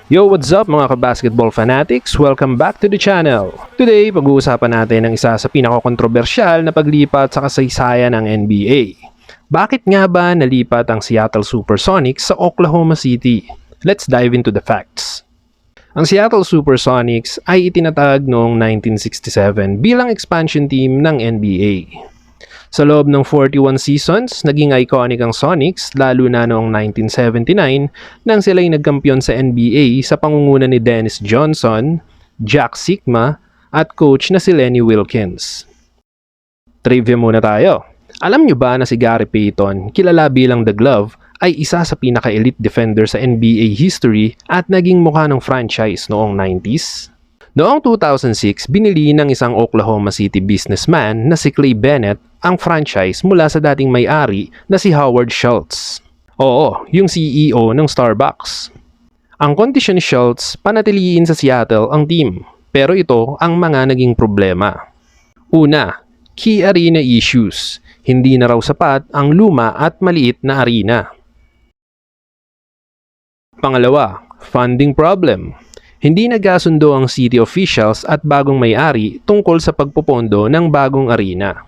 Yo, what's up mga ka-basketball fanatics? Welcome back to the channel. Today, pag-uusapan natin ang isa sa pinaka-kontrobersyal na paglipat sa kasaysayan ng NBA. Bakit nga ba nalipat ang Seattle Supersonics sa Oklahoma City? Let's dive into the facts. Ang Seattle Supersonics ay itinatag noong 1967 bilang expansion team ng NBA. Sa loob ng 41 seasons, naging iconic ang Sonics lalo na noong 1979 nang sila'y nagkampiyon sa NBA sa pangunguna ni Dennis Johnson, Jack Sikma at coach na si Lenny Wilkens. Trivia muna tayo. Alam nyo ba na si Gary Payton, kilala bilang The Glove, ay isa sa pinaka-elite defender sa NBA history at naging mukha ng franchise noong 90s? Noong 2006, binili ng isang Oklahoma City businessman na si Clay Bennett ang franchise mula sa dating may-ari na si Howard Schultz. Oo, yung CEO ng Starbucks. Ang kondisyon ni Schultz, panatiliin sa Seattle ang team. Pero ito ang mga naging problema. Una, key arena issues. Hindi na raw sapat ang luma at maliit na arena. Pangalawa, funding problem. Hindi nagkasundo ang city officials at bagong may-ari tungkol sa pagpopondo ng bagong arena.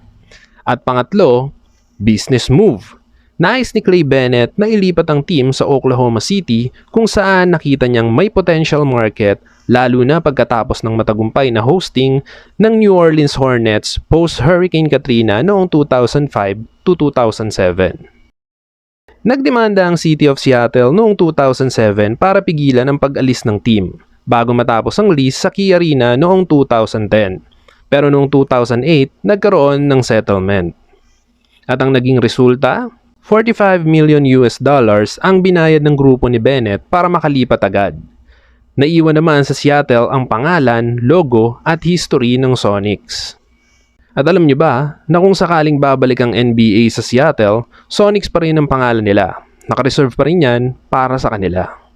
At pangatlo, business move. Nais ni Clay Bennett na ilipat ang team sa Oklahoma City kung saan nakita niyang may potential market lalo na pagkatapos ng matagumpay na hosting ng New Orleans Hornets post-Hurricane Katrina noong 2005 to 2007. Nagdemanda ang City of Seattle noong 2007 para pigilan ang pag-alis ng team bago matapos ang lease sa Key Arena noong 2010. Pero noong 2008, nagkaroon ng settlement. At ang naging resulta, $45 million ang binayad ng grupo ni Bennett para makalipat agad. Naiwan naman sa Seattle ang pangalan, logo at history ng Sonics. At alam niyo ba na kung sakaling babalik ang NBA sa Seattle, Sonics pa rin ang pangalan nila. Nakareserve pa rin yan para sa kanila.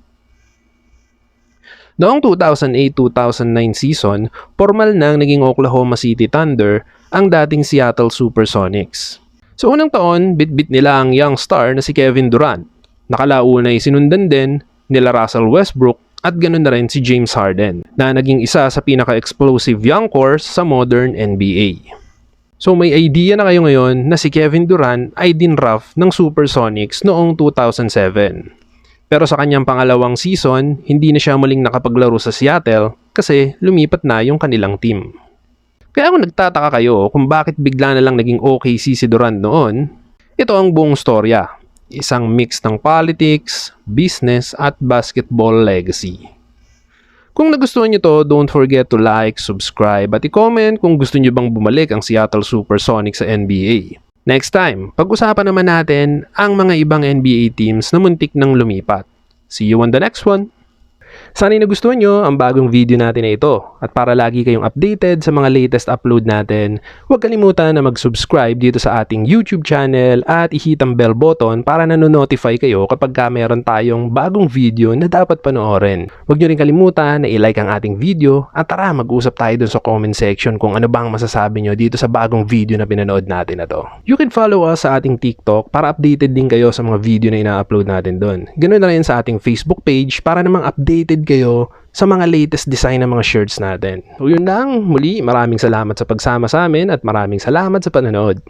Noong 2008-2009 season, formal nang naging Oklahoma City Thunder ang dating Seattle Supersonics. Sa unang taon, bit-bit nila ang young star na si Kevin Durant. Nakalaunay sinundan din nila Russell Westbrook at ganoon na rin si James Harden na naging isa sa pinaka-explosive young core sa modern NBA. So may idea na kayo ngayon na si Kevin Durant ay dinraft ng Supersonics noong 2007. Pero sa kanyang pangalawang season, hindi na siya muling nakapaglaro sa Seattle kasi lumipat na yung kanilang team. Kaya kung nagtataka kayo kung bakit bigla na lang naging OKC si Durant noon, ito ang buong storya. Isang mix ng politics, business at basketball legacy. Kung nagustuhan nyo to, don't forget to like, subscribe at i-comment kung gusto nyo bang bumalik ang Seattle Supersonics sa NBA. Next time, pag-usapan naman natin ang mga ibang NBA teams na muntik nang lumipat. See you on the next one! Sana'y nagustuhan nyo ang bagong video natin na ito. At para lagi kayong updated sa mga latest upload natin, huwag kalimutan na mag-subscribe dito sa ating YouTube channel at i-hit ang bell button para nanonotify kayo kapag meron tayong bagong video na dapat panoorin. Huwag nyo rin kalimutan na i-like ang ating video at tara mag-usap tayo dun sa comment section kung ano bang masasabi nyo dito sa bagong video na pinanood natin na to. You can follow us sa ating TikTok para updated din kayo sa mga video na ina-upload natin dun. Ganoon na rin sa ating Facebook page para namang updated kayo sa mga latest design ng mga shirts natin. So yun lang, muli maraming salamat sa pagsama sa amin at maraming salamat sa panonood.